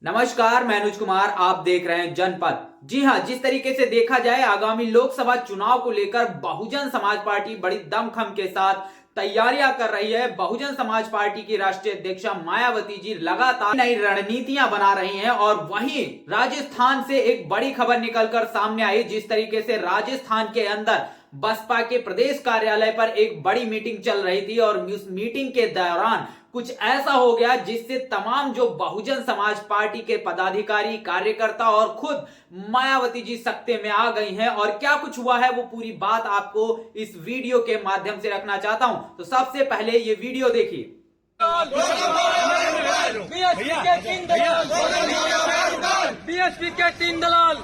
नमस्कार, मैं अनुज कुमार। आप देख रहे हैं जनपद। जी हां, जिस तरीके से देखा जाए आगामी लोकसभा चुनाव को लेकर बहुजन समाज पार्टी बड़ी दमखम के साथ तैयारियां कर रही है। बहुजन समाज पार्टी की राष्ट्रीय अध्यक्षा मायावती जी लगातार नई रणनीतियां बना रही हैं और वहीं राजस्थान से एक बड़ी खबर निकलकर सामने आई। जिस तरीके से राजस्थान के अंदर बसपा के प्रदेश कार्यालय पर एक बड़ी मीटिंग चल रही थी और उस मीटिंग के दौरान कुछ ऐसा हो गया जिससे तमाम जो बहुजन समाज पार्टी के पदाधिकारी, कार्यकर्ता और खुद मायावती जी सत्ते में आ गई हैं। और क्या कुछ हुआ है वो पूरी बात आपको इस वीडियो के माध्यम से रखना चाहता हूं। तो सबसे पहले ये वीडियो देखिए। बीएसपी के 3 दलाल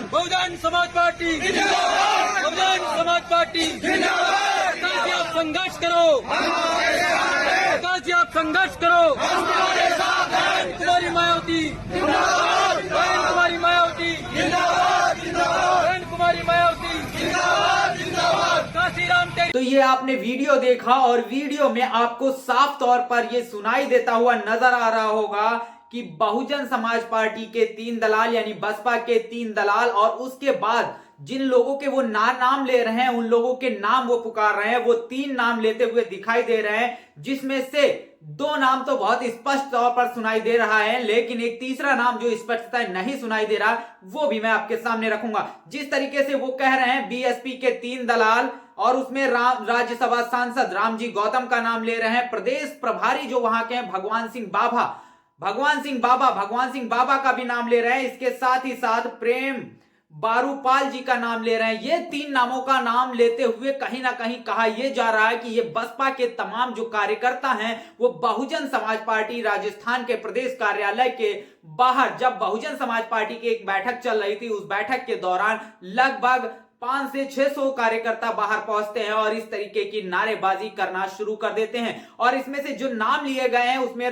बहुजन समाज पार्टी, बहुजन समाज पार्टी, आप संघर्ष करो, जी आप संघर्ष करो। कुमारी मायावती, कुमारी मायावती, कुमारी मायावती, काशीराम। तो ये आपने वीडियो देखा और वीडियो में आपको साफ तौर पर ये सुनाई देता हुआ नजर आ रहा होगा कि बहुजन समाज पार्टी के 3 दलाल यानी बसपा के 3 दलाल और उसके बाद जिन लोगों के वो नाम ले रहे हैं उन लोगों के नाम वो पुकार रहे हैं। वो 3 नाम लेते हुए दिखाई दे रहे हैं, जिसमें से 2 नाम तो बहुत स्पष्ट तौर पर सुनाई दे रहा है, लेकिन एक तीसरा नाम जो स्पष्टता नहीं सुनाई दे रहा वो भी मैं आपके सामने रखूंगा। जिस तरीके से वो कह रहे हैं बीएसपी के 3 दलाल और उसमें राज्यसभा सांसद रामजी गौतम का नाम ले रहे हैं। प्रदेश प्रभारी जो वहां के हैं भगवान सिंह बाबा का भी नाम ले रहे हैं। इसके साथ ही साथ प्रेम बारूपाल जी का नाम ले रहे हैं। ये 3 नामों का नाम लेते हुए कहीं ना कहीं कहा यह जा रहा है कि ये बसपा के तमाम जो कार्यकर्ता हैं वो बहुजन समाज पार्टी राजस्थान के प्रदेश कार्यालय के बाहर, जब बहुजन समाज पार्टी की एक बैठक चल रही थी, उस बैठक के दौरान लगभग 500 से 600 कार्यकर्ता बाहर पहुंचते हैं और इस तरीके की नारेबाजी करना शुरू कर देते हैं। और इसमें से जो नाम लिए गए हैं उसमें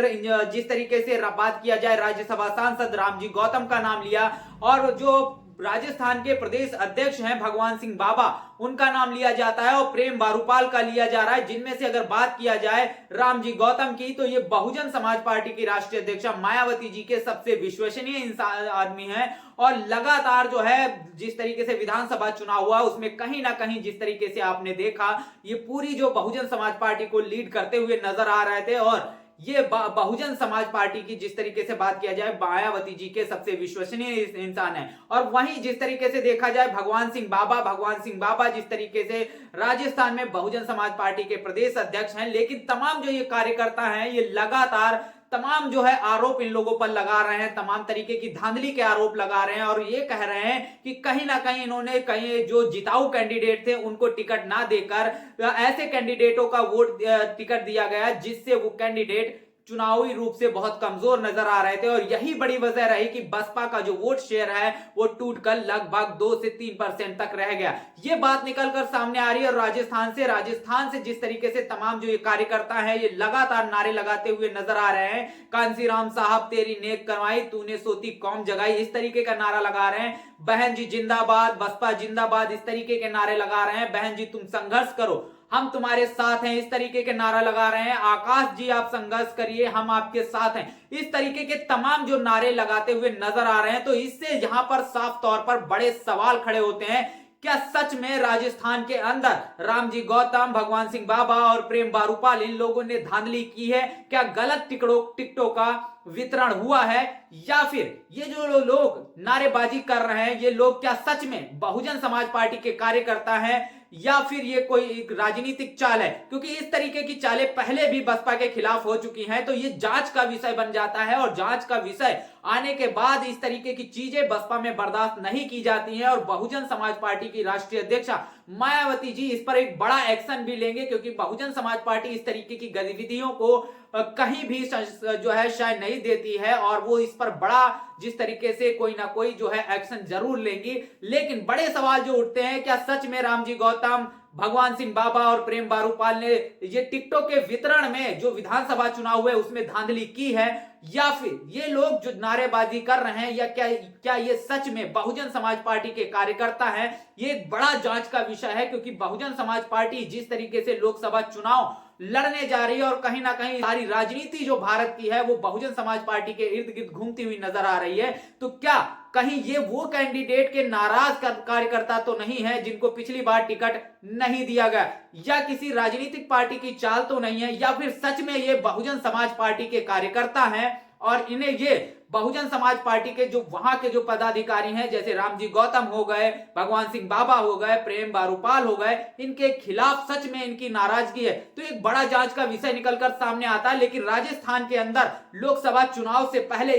जिस तरीके से बात किया जाए, राज्यसभा सांसद रामजी गौतम का नाम लिया और जो राजस्थान के प्रदेश अध्यक्ष हैं भगवान सिंह बाबा उनका नाम लिया जाता है और प्रेम बारूपाल का लिया जा रहा है। जिनमें से अगर बात किया जाए रामजी गौतम की, तो ये बहुजन समाज पार्टी की राष्ट्रीय अध्यक्षा मायावती जी के सबसे विश्वसनीय इंसान आदमी हैं और लगातार जो है जिस तरीके से विधानसभा चुनाव हुआ उसमें कहीं ना कहीं जिस तरीके से आपने देखा ये पूरी जो बहुजन समाज पार्टी को लीड करते हुए नजर आ रहे थे। और ये बहुजन समाज पार्टी की जिस तरीके से बात किया जाए मायावती जी के सबसे विश्वसनीय इंसान है। और वहीं जिस तरीके से देखा जाए भगवान सिंह बाबा जिस तरीके से राजस्थान में बहुजन समाज पार्टी के प्रदेश अध्यक्ष हैं, लेकिन तमाम जो ये कार्यकर्ता हैं ये लगातार तमाम जो है आरोप इन लोगों पर लगा रहे हैं, तमाम तरीके की धांधली के आरोप लगा रहे हैं और ये कह रहे हैं कि कहीं ना कहीं इन्होंने कहीं जो जिताऊ कैंडिडेट थे उनको टिकट ना देकर ऐसे कैंडिडेटों का वोट टिकट दिया गया जिससे वो कैंडिडेट चुनावी रूप से बहुत कमजोर नजर आ रहे थे। और यही बड़ी वजह रही कि बसपा का जो वोट शेयर है वो टूटकर लगभग 2 से 3% तक रह गया। ये बात निकलकर सामने आ रही है। और राजस्थान से जिस तरीके से तमाम जो ये कार्यकर्ता हैं ये लगातार नारे लगाते हुए नजर आ रहे हैं, कांसीराम साहब तेरी नेक करवाई, तूने सोती कौम जगाई, इस तरीके का नारा लगा रहे हैं। बहन जी जिंदाबाद, बसपा जिंदाबाद, इस तरीके के नारे लगा रहे हैं। बहन जी तुम संघर्ष करो, हम तुम्हारे साथ हैं, इस तरीके के नारा लगा रहे हैं। आकाश जी आप संघर्ष करिए, हम आपके साथ हैं, इस तरीके के तमाम जो नारे लगाते हुए नजर आ रहे हैं। तो इससे यहां पर साफ तौर पर बड़े सवाल खड़े होते हैं, क्या सच में राजस्थान के अंदर रामजी गौतम, भगवान सिंह बाबा और प्रेम बारूपाल इन लोगों ने धांधली की है? क्या गलत टिकटों का वितरण हुआ है? या फिर ये जो लोग नारेबाजी कर रहे हैं ये लोग क्या सच में बहुजन समाज पार्टी के कार्यकर्ता हैं या फिर ये कोई एक राजनीतिक चाल है? क्योंकि इस तरीके की चालें पहले भी बसपा के खिलाफ हो चुकी हैं। तो ये जांच का विषय बन जाता है और जांच का विषय आने के बाद इस तरीके की चीजें बसपा में बर्दाश्त नहीं की जाती हैं। और बहुजन समाज पार्टी की राष्ट्रीय अध्यक्षा मायावती जी इस पर एक बड़ा एक्शन भी लेंगे, क्योंकि बहुजन समाज पार्टी इस तरीके की गतिविधियों को कहीं भी जो है शायद नहीं देती है और वो इस पर बड़ा जिस तरीके से कोई ना कोई जो है एक्शन जरूर लेंगी। लेकिन बड़े सवाल जो उठते हैं, क्या सच में रामजी गौतम, भगवान सिंह बाबा और प्रेम बारूपाल ने ये टिकटों के वितरण में जो विधानसभा चुनाव हुए उसमें धांधली की है, या फिर ये लोग जो नारेबाजी कर रहे हैं या क्या ये सच में बहुजन समाज पार्टी के कार्यकर्ता हैं? ये एक बड़ा जांच का विषय है, क्योंकि बहुजन समाज पार्टी जिस तरीके से लोकसभा चुनाव लड़ने जा रही है और कहीं ना कहीं सारी राजनीति जो भारत की है वो बहुजन समाज पार्टी के इर्द गिर्द घूमती हुई नजर आ रही है। तो क्या कहीं ये वो कैंडिडेट के नाराज कार्यकर्ता तो नहीं है जिनको पिछली बार टिकट नहीं दिया गया, या किसी राजनीतिक पार्टी की चाल तो नहीं है, या फिर सच में ये बहुजन समाज पार्टी के कार्यकर्ता हैं और इन्हें ये बहुजन समाज पार्टी के जो वहां के जो पदाधिकारी हैं जैसे रामजी गौतम हो गए, भगवान सिंह बाबा हो गए, प्रेम बारूपाल हो गए, इनके खिलाफ सच में इनकी नाराजगी है। तो एक बड़ा जांच का विषय निकलकर सामने आता है। लेकिन राजस्थान के अंदर लोकसभा चुनाव से पहले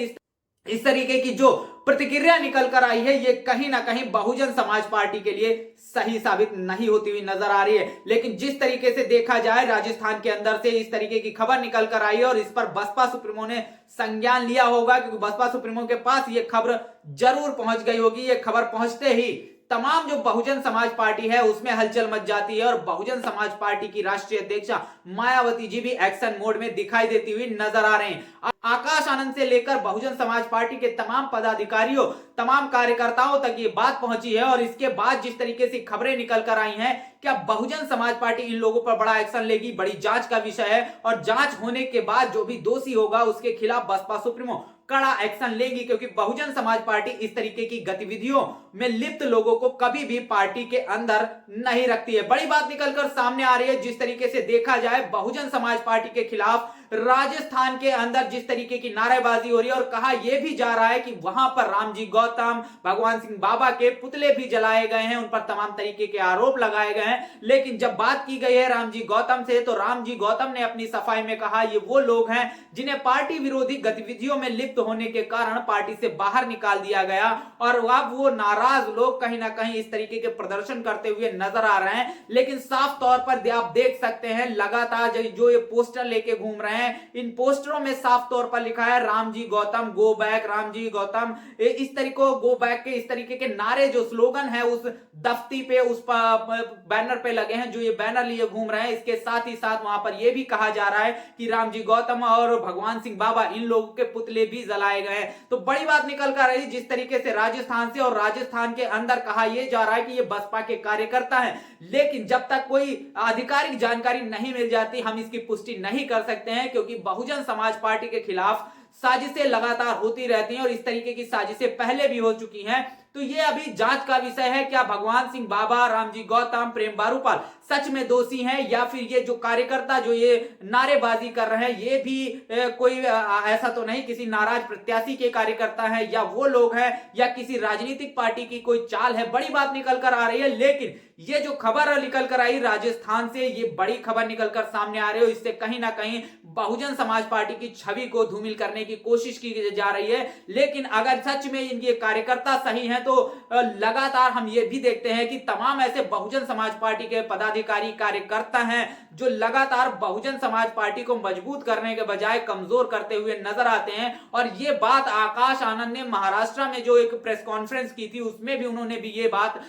इस तरीके की जो प्रतिक्रिया निकल कर आई है ये कहीं ना कहीं बहुजन समाज पार्टी के लिए सही साबित नहीं होती हुई नजर आ रही है। लेकिन जिस तरीके से देखा जाए राजस्थान के अंदर से इस तरीके की खबर निकल कर आई है और इस पर बसपा सुप्रीमो ने संज्ञान लिया होगा, क्योंकि बसपा सुप्रीमो के पास ये खबर जरूर पहुंच गई होगी। ये खबर पहुंचते ही तमाम जो बहुजन समाज पार्टी है उसमें हलचल मच जाती है और बहुजन समाज पार्टी की राष्ट्रीय अध्यक्षा मायावती जी भी एक्शन मोड में दिखाई देती हुई नजर आ रहे हैं। आकाश आनंद से लेकर बहुजन समाज पार्टी के तमाम पदाधिकारियों, तमाम कार्यकर्ताओं तक ये बात पहुंची है और इसके बाद जिस तरीके से खबरें निकल कर आई हैं, क्या बहुजन समाज पार्टी इन लोगों पर बड़ा एक्शन लेगी, बड़ी जांच का विषय है और जांच होने के बाद जो भी दोषी होगा उसके खिलाफ बसपा सुप्रीमो कड़ा एक्शन लेगी, क्योंकि बहुजन समाज पार्टी इस तरीके की गतिविधियों में लिप्त लोगों को कभी भी पार्टी के अंदर नहीं रखती है। बड़ी बात निकलकर सामने आ रही है। जिस तरीके से देखा जाए बहुजन समाज पार्टी के खिलाफ राजस्थान के अंदर जिस तरीके की नारेबाजी हो रही है और कहा यह भी जा रहा है कि वहां पर रामजी गौतम, भगवान सिंह बाबा के पुतले भी जलाए गए हैं, उन पर तमाम तरीके के आरोप लगाए गए हैं। लेकिन जब बात की गई है रामजी गौतम से, तो रामजी गौतम ने अपनी सफाई में कहा ये वो लोग हैं जिन्हें पार्टी विरोधी गतिविधियों में लिप्त होने के कारण पार्टी से बाहर निकाल दिया गया और अब वो नाराज लोग कहीं ना कहीं इस तरीके के प्रदर्शन करते हुए नजर आ रहे हैं। लेकिन साफ तौर पर आप देख सकते हैं लगातार जो ये पोस्टर लेके घूम रहे हैं, इन पोस्टरों में साफ तौर पर लिखा है रामजी गौतम गो बैक, रामजी गौतम इस तरीके गो बैक के इस तरीके के नारे जो स्लोगन है उस दफ्ती पे, उस बैनर पे लगे हैं। जो ये बैनर लिए घूम रहे हैं, इसके साथ ही साथ वहां पर यह भी कहा जा रहा है कि रामजी गौतम और भगवान सिंह बाबा इन लोगों के पुतले भी जलाए गए हैं। तो बड़ी बात निकल कर रही जिस तरीके से राजस्थान से और राजस्थान के अंदर कहा यह जा रहा है कि ये बसपा के कार्यकर्ता हैं, लेकिन जब तक कोई आधिकारिक जानकारी नहीं मिल जाती हम इसकी पुष्टि नहीं कर सकते हैं, क्योंकि बहुजन समाज पार्टी के खिलाफ साजिशें लगातार होती रहती हैं और इस तरीके की साजिशें पहले भी हो चुकी हैं। तो ये अभी जांच का विषय है, क्या भगवान सिंह बाबा, रामजी गौतम, प्रेम बारूपाल सच में दोषी हैं या फिर ये जो कार्यकर्ता जो ये नारेबाजी कर रहे हैं ये भी कोई ऐसा तो नहीं किसी नाराज प्रत्याशी के कार्यकर्ता हैं, या वो लोग हैं या किसी राजनीतिक पार्टी की कोई चाल है। बड़ी बात निकल कर आ रही है। लेकिन ये जो खबर निकल कर आई राजस्थान से, ये बड़ी खबर निकल कर सामने आ रही है, इससे कहीं ना कहीं बहुजन समाज पार्टी की छवि को धूमिल करने की कोशिश की जा रही है। लेकिन अगर सच में इनके कार्यकर्ता सही हैं तो लगातार हम ये भी देखते हैं कि तमाम ऐसे बहुजन समाज पार्टी के पदाधिकारी, कार्यकर्ता हैं जो लगातार बहुजन समाज पार्टी को मजबूत करने के बजाय कमजोर करते हुए नजर आते हैं। और ये बात आकाश आनंद ने महाराष्ट्र में जो एक प्रेस कॉन्फ्रेंस की थी उसमें भी उन्होंने भी ये बात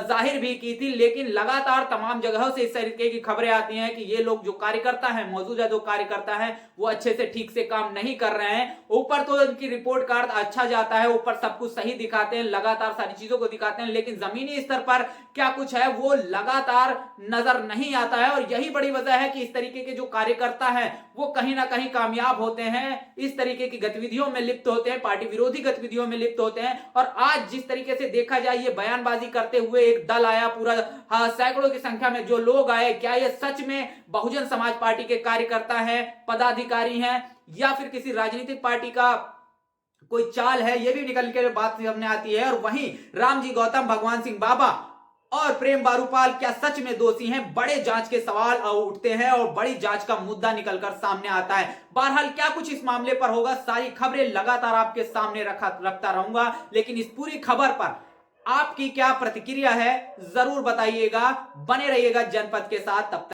जाहिर भी की थी। लेकिन लगातार तमाम जगहों से इस तरीके की खबरें आती हैं कि ये लोग जो कार्यकर्ता हैं, मौजूदा जो कार्यकर्ता हैं, वो अच्छे से ठीक से काम नहीं कर रहे हैं। ऊपर तो इनकी रिपोर्ट कार्ड अच्छा जाता है, ऊपर सब कुछ सही दिखाते हैं, लगातार सारी चीजों को दिखाते हैं, लेकिन जमीनी स्तर पर क्या कुछ है वो लगातार नजर नहीं आता है। और यही बड़ी वजह है कि इस तरीके के जो कार्यकर्ता हैं वो कहीं ना कहीं कामयाब होते हैं, इस तरीके की गतिविधियों में लिप्त होते हैं, पार्टी विरोधी गतिविधियों में लिप्त होते हैं। और आज जिस तरीके से देखा जाए ये बयानबाजी करते हुए एक दल आया, पूरा सैकड़ों की संख्या में जो लोग आए, क्या ये सच में बहुजन समाज पार्टी के कार्यकर्ता हैं, पदाधिकारी हैं, या फिर किसी राजनीतिक पार्टी का कोई चाल है, ये भी निकल के बात सामने आती है। और वहीं रामजी गौतम, भगवान सिंह बाबा और प्रेम बारूपाल क्या सच में दोषी हैं? बड़े जांच के सवाल उठते हैं और बड़ी जांच का मुद्दा निकलकर सामने आता है। बहरहाल क्या कुछ इस मामले पर होगा, सारी खबरें लगातार आपके सामने रखता रहूंगा। लेकिन इस पूरी खबर पर आपकी क्या प्रतिक्रिया है जरूर बताइएगा। बने रहिएगा जनपद के साथ। तब तक